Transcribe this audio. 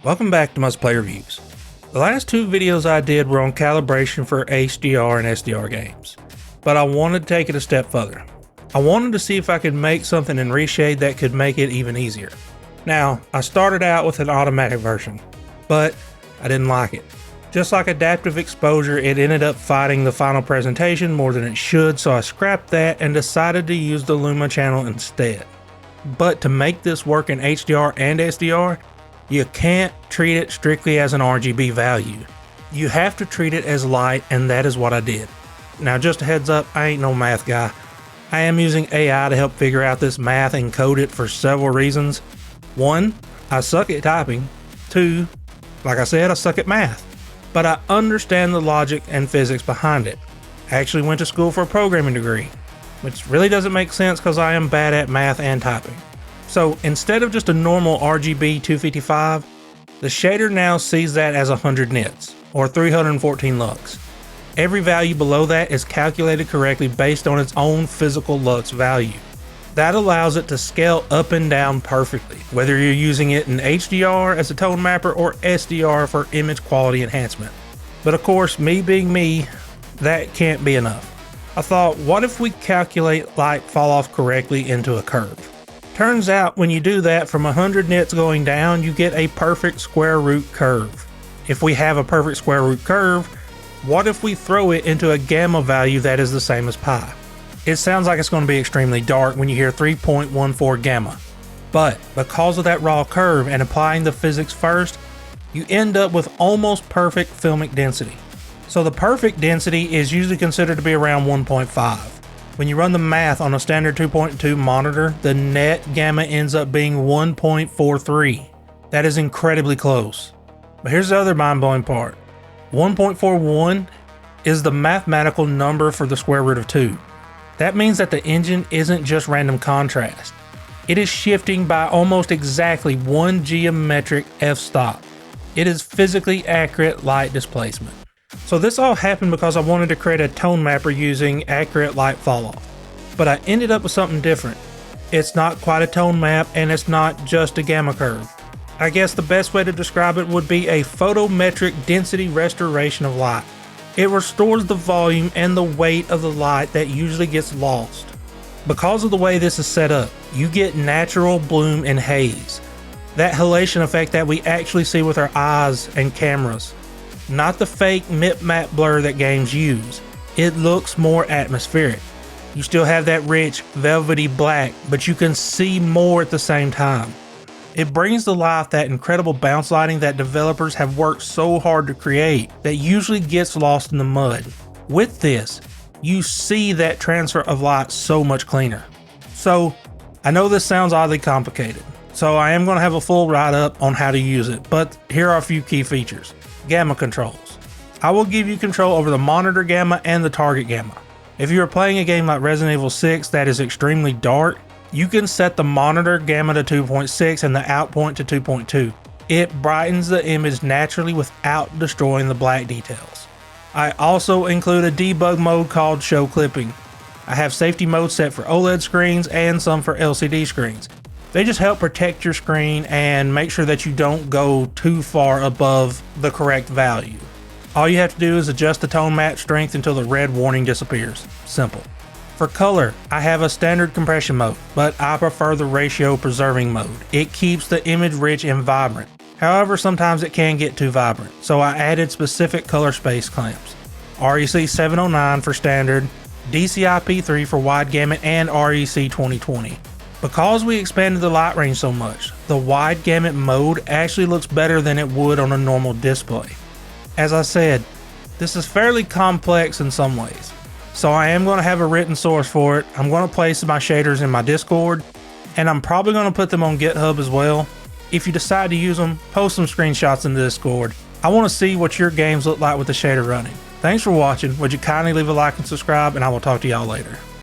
Welcome back to Must Play Reviews. The last two videos I did were on calibration for HDR and SDR games, but I wanted to take it a step further. I wanted to see if I could make something in ReShade that could make it even easier. Now, I started out with an automatic version, but I didn't like it. Just like adaptive exposure, it ended up fighting the final presentation more than it should, so I scrapped that and decided to use the Luma channel instead. But to make this work in HDR and SDR, you can't treat it strictly as an RGB value. You have to treat it as light, and that is what I did. Now just a heads up, I ain't no math guy. I am using AI to help figure out this math and code it for several reasons. 1, I suck at typing. 2, like I said, I suck at math. But I understand the logic and physics behind it. I actually went to school for a programming degree, which really doesn't make sense because I am bad at math and typing. So instead of just a normal RGB 255, the shader now sees that as 100 nits, or 314 lux. Every value below that is calculated correctly based on its own physical lux value. That allows it to scale up and down perfectly, whether you're using it in HDR as a tone mapper or SDR for image quality enhancement. But of course, me being me, that can't be enough. I thought, what if we calculate light fall off correctly into a curve? Turns out when you do that, from 100 nits going down, you get a perfect square root curve. If we have a perfect square root curve, what if we throw it into a gamma value that is the same as pi? It sounds like it's going to be extremely dark when you hear 3.14 gamma. But because of that raw curve and applying the physics first, you end up with almost perfect filmic density. So the perfect density is usually considered to be around 1.5. When you run the math on a standard 2.2 monitor, the net gamma ends up being 1.43. That is incredibly close. But here's the other mind-blowing part. 1.41 is the mathematical number for the square root of 2. That means that the engine isn't just random contrast. It is shifting by almost exactly 1 geometric f-stop. It is physically accurate light displacement. So this all happened because I wanted to create a tone mapper using accurate light falloff. But I ended up with something different. It's not quite a tone map, and it's not just a gamma curve. I guess the best way to describe it would be a photometric density restoration of light. It restores the volume and the weight of the light that usually gets lost. Because of the way this is set up, you get natural bloom and haze. That halation effect that we actually see with our eyes and cameras. Not the fake mip-map blur that games use. It looks more atmospheric. You still have that rich, velvety black, but you can see more at the same time. It brings to life that incredible bounce lighting that developers have worked so hard to create that usually gets lost in the mud. With this, you see that transfer of light so much cleaner. So, I know this sounds oddly complicated, so I am going to have a full write-up on how to use it, but here are a few key features. Gamma controls. I will give you control over the monitor gamma and the target gamma. If you are playing a game like Resident Evil 6 that is extremely dark, you can set the monitor gamma to 2.6 and the out point to 2.2. It brightens the image naturally without destroying the black details. I also include a debug mode called show clipping. I have safety mode set for OLED screens and some for LCD screens. They just help protect your screen and make sure that you don't go too far above the correct value. All you have to do is adjust the tone match strength until the red warning disappears. Simple. For color, I have a standard compression mode, but I prefer the ratio preserving mode. It keeps the image rich and vibrant. However, sometimes it can get too vibrant, so I added specific color space clamps. REC 709 for standard, DCI P3 for wide gamut, and REC 2020. Because we expanded the light range so much, the wide gamut mode actually looks better than it would on a normal display. As I said, this is fairly complex in some ways, so I am going to have a written source for it. I'm going to place my shaders in my Discord, and I'm probably going to put them on GitHub as well. If you decide to use them, post some screenshots in the Discord. I want to see what your games look like with the shader running. Thanks for watching. Would you kindly leave a like and subscribe, and I will talk to y'all later.